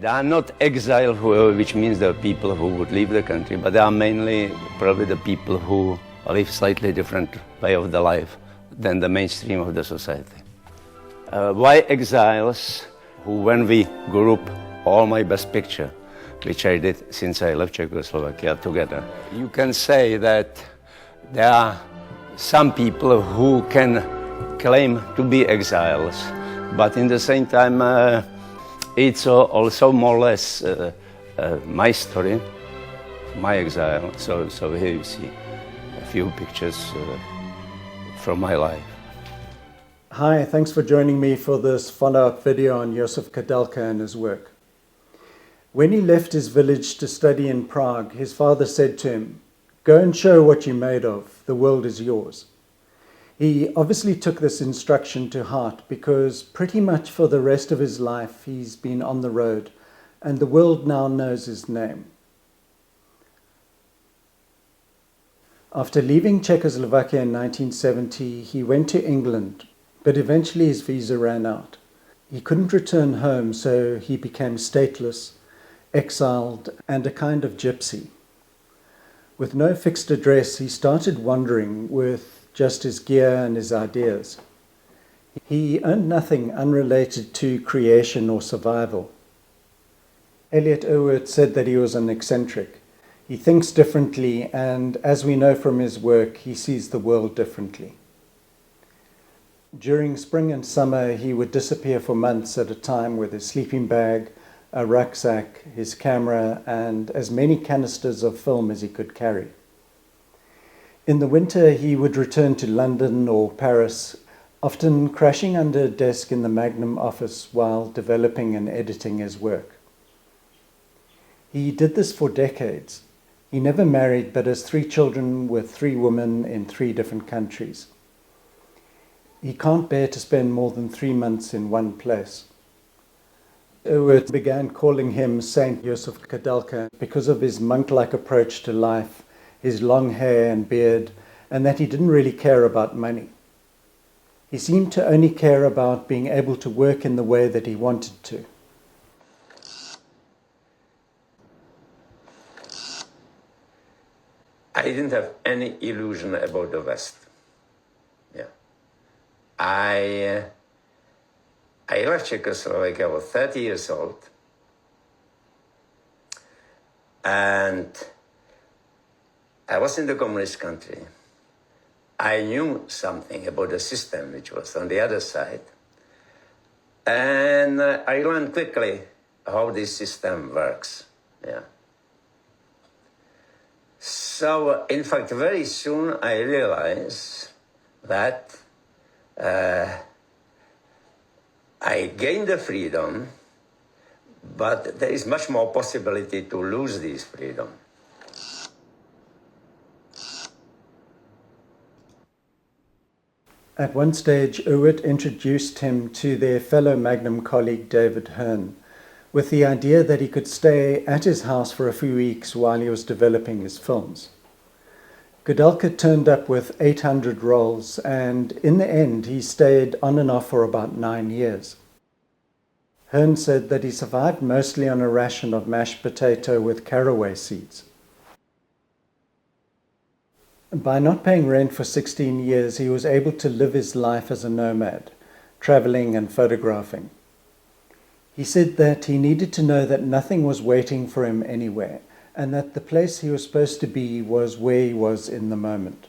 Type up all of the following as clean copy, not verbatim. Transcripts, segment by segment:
They are not exile, which means the people who would leave the country, but they are mainly probably the people who live slightly different way of the life than the mainstream of the society. Why exiles? Who, when we group all my best picture, which I did since I left Czechoslovakia together, you can say that there are some people who can claim to be exiles, but in the same time it's also more or less my story, my exile. So here you see a few pictures from my life. Hi, thanks for joining me for this follow-up video on Josef Koudelka and his work. When he left his village to study in Prague, his father said to him, "Go and show what you're made of, the world is yours." He obviously took this instruction to heart because pretty much for the rest of his life he's been on the road and the world now knows his name. After leaving Czechoslovakia in 1970, he went to England, but eventually his visa ran out. He couldn't return home, so he became stateless, exiled, and a kind of gypsy. With no fixed address, he started wandering with just his gear and his ideas. He owned nothing unrelated to creation or survival. Eliott Erwitt said that he was an eccentric. He thinks differently, and as we know from his work, he sees the world differently. During spring and summer, he would disappear for months at a time with his sleeping bag, a rucksack, his camera, and as many canisters of film as he could carry. In the winter, he would return to London or Paris, often crashing under a desk in the Magnum office while developing and editing his work. He did this for decades. He never married, but has 3 children with 3 women in 3 different countries. He can't bear to spend more than 3 months in one place. Erwitt began calling him Saint Josef Koudelka because of his monk-like approach to life, his long hair and beard, and that he didn't really care about money. He seemed to only care about being able to work in the way that he wanted to. I didn't have any illusion about the West. I left Czechoslovakia, I was 30 years old, and I was in the communist country. I knew something about the system which was on the other side, and I learned quickly how this system works. So, in fact, very soon I realized that I gained the freedom, but there is much more possibility to lose this freedom. At one stage, Erwitt introduced him to their fellow Magnum colleague David Hearn, with the idea that he could stay at his house for a few weeks while he was developing his films. Koudelka turned up with 800 rolls, and in the end he stayed on and off for about 9 years. Hearn said that he survived mostly on a ration of mashed potato with caraway seeds. By not paying rent for 16 years, he was able to live his life as a nomad, traveling and photographing. He said that he needed to know that nothing was waiting for him anywhere, and that the place he was supposed to be was where he was in the moment.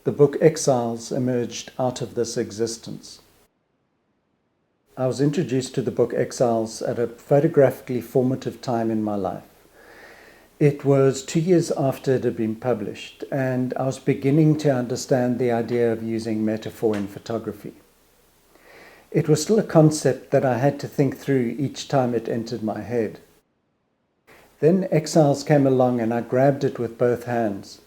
The book Exiles emerged out of this existence. I was introduced to the book Exiles at a photographically formative time in my life. It was 2 years after it had been published, and I was beginning to understand the idea of using metaphor in photography. It was still a concept that I had to think through each time it entered my head. Then Exiles came along and I grabbed it with both hands.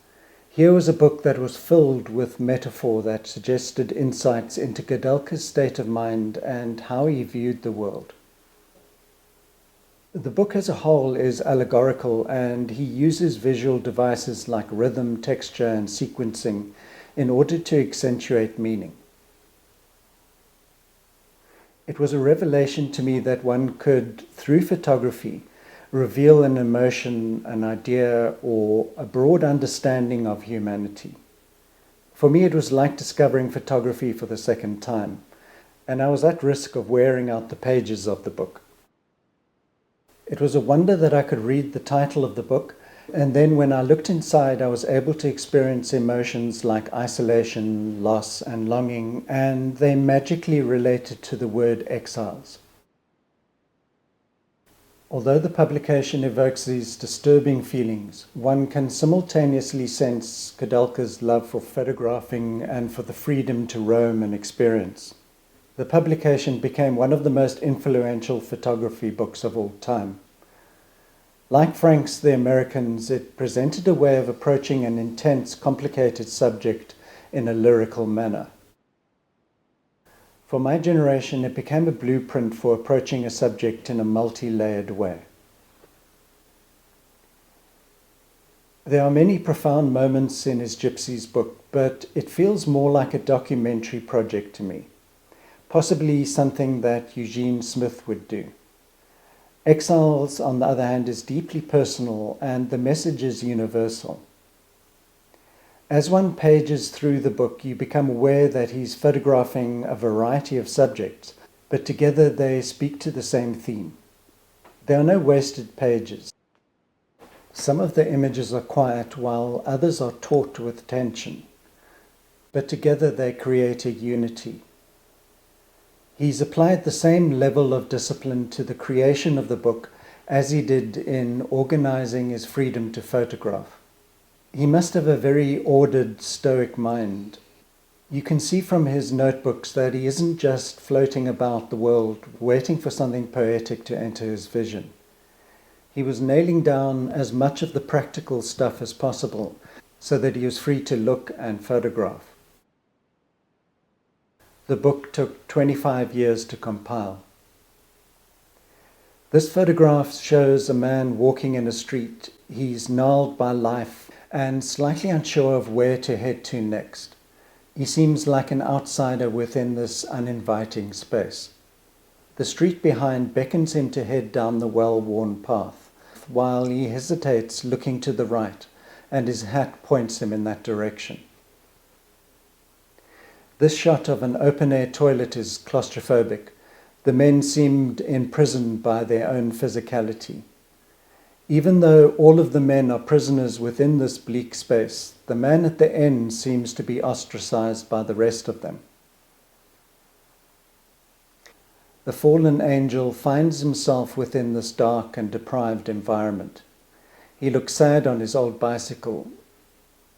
Here was a book that was filled with metaphor that suggested insights into Koudelka's state of mind and how he viewed the world. The book as a whole is allegorical, and he uses visual devices like rhythm, texture, and sequencing in order to accentuate meaning. It was a revelation to me that one could, through photography, reveal an emotion, an idea, or a broad understanding of humanity. For me, it was like discovering photography for the second time, and I was at risk of wearing out the pages of the book. It was a wonder that I could read the title of the book, and then when I looked inside, I was able to experience emotions like isolation, loss, and longing, and they magically related to the word exiles. Although the publication evokes these disturbing feelings, one can simultaneously sense Koudelka's love for photographing and for the freedom to roam and experience. The publication became one of the most influential photography books of all time. Like Frank's The Americans, it presented a way of approaching an intense, complicated subject in a lyrical manner. For my generation, it became a blueprint for approaching a subject in a multi-layered way. There are many profound moments in his Gypsy's book, but it feels more like a documentary project to me, possibly something that Eugene Smith would do. Exiles, on the other hand, is deeply personal and the message is universal. As one pages through the book, you become aware that he's photographing a variety of subjects, but together they speak to the same theme. There are no wasted pages. Some of the images are quiet while others are taut with tension, but together they create a unity. He's applied the same level of discipline to the creation of the book as he did in organizing his freedom to photograph. He must have a very ordered, stoic mind. You can see from his notebooks that he isn't just floating about the world, waiting for something poetic to enter his vision. He was nailing down as much of the practical stuff as possible so that he was free to look and photograph. The book took 25 years to compile. This photograph shows a man walking in a street. He's gnarled by life and slightly unsure of where to head to next. He seems like an outsider within this uninviting space. The street behind beckons him to head down the well-worn path, while he hesitates, looking to the right, and his hat points him in that direction. This shot of an open-air toilet is claustrophobic. The men seemed imprisoned by their own physicality. Even though all of the men are prisoners within this bleak space, the man at the end seems to be ostracized by the rest of them. The fallen angel finds himself within this dark and deprived environment. He looks sad on his old bicycle.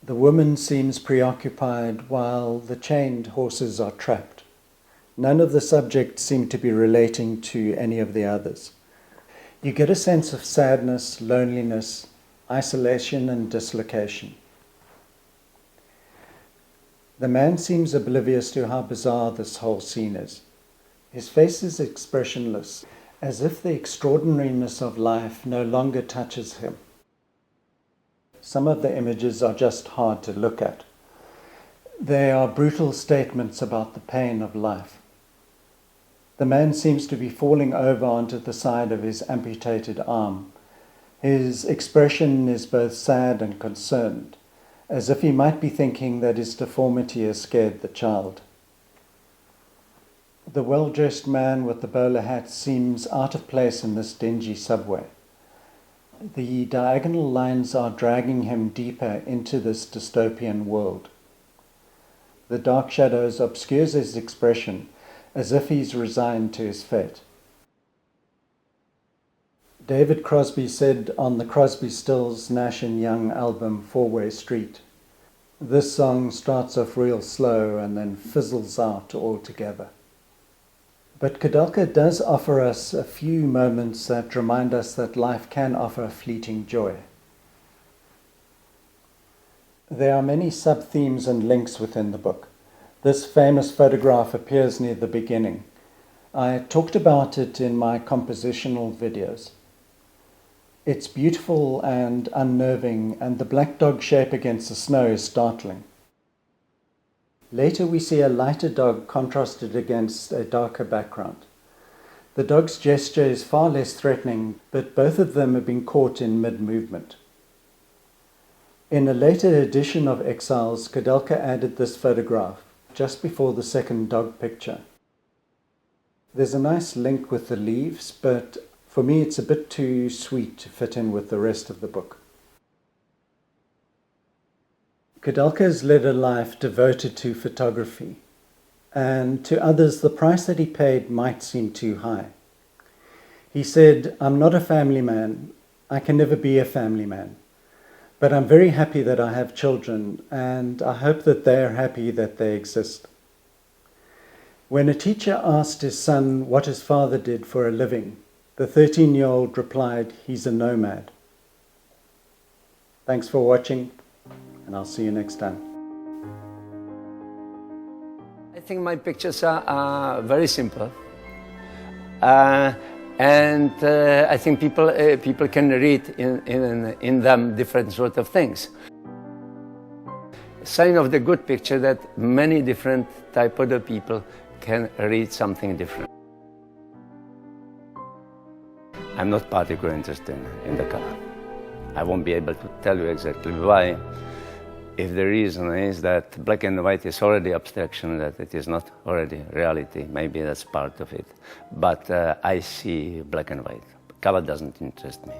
The woman seems preoccupied while the chained horses are trapped. None of the subjects seem to be relating to any of the others. You get a sense of sadness, loneliness, isolation, and dislocation. The man seems oblivious to how bizarre this whole scene is. His face is expressionless, as if the extraordinariness of life no longer touches him. Some of the images are just hard to look at. They are brutal statements about the pain of life. The man seems to be falling over onto the side of his amputated arm. His expression is both sad and concerned, as if he might be thinking that his deformity has scared the child. The well-dressed man with the bowler hat seems out of place in this dingy subway. The diagonal lines are dragging him deeper into this dystopian world. The dark shadows obscures his expression, as if he's resigned to his fate. David Crosby said on the Crosby, Stills, Nash & Young album Four-Way Street, "This song starts off real slow and then fizzles out altogether." But Koudelka does offer us a few moments that remind us that life can offer fleeting joy. There are many sub-themes and links within the book. This famous photograph appears near the beginning. I talked about it in my compositional videos. It's beautiful and unnerving, and the black dog shape against the snow is startling. Later we see a lighter dog contrasted against a darker background. The dog's gesture is far less threatening, but both of them have been caught in mid-movement. In a later edition of Exiles, Koudelka added this photograph, just before the second dog picture. There's a nice link with the leaves, but for me it's a bit too sweet to fit in with the rest of the book. Koudelka has led a life devoted to photography, and to others the price that he paid might seem too high. He said, "I'm not a family man. I can never be a family man. But I'm very happy that I have children, and I hope that they are happy that they exist." When a teacher asked his son what his father did for a living, the 13-year-old replied, "He's a nomad." Thanks for watching, and I'll see you next time. I think my pictures are very simple. And I think people can read in them different sort of things. Sign of the good picture that many different type of the people can read something different. I'm not particularly interested in the color. I won't be able to tell you exactly why. If the reason is that black and white is already abstraction, that it is not already reality, maybe that's part of it. But I see black and white. Color doesn't interest me.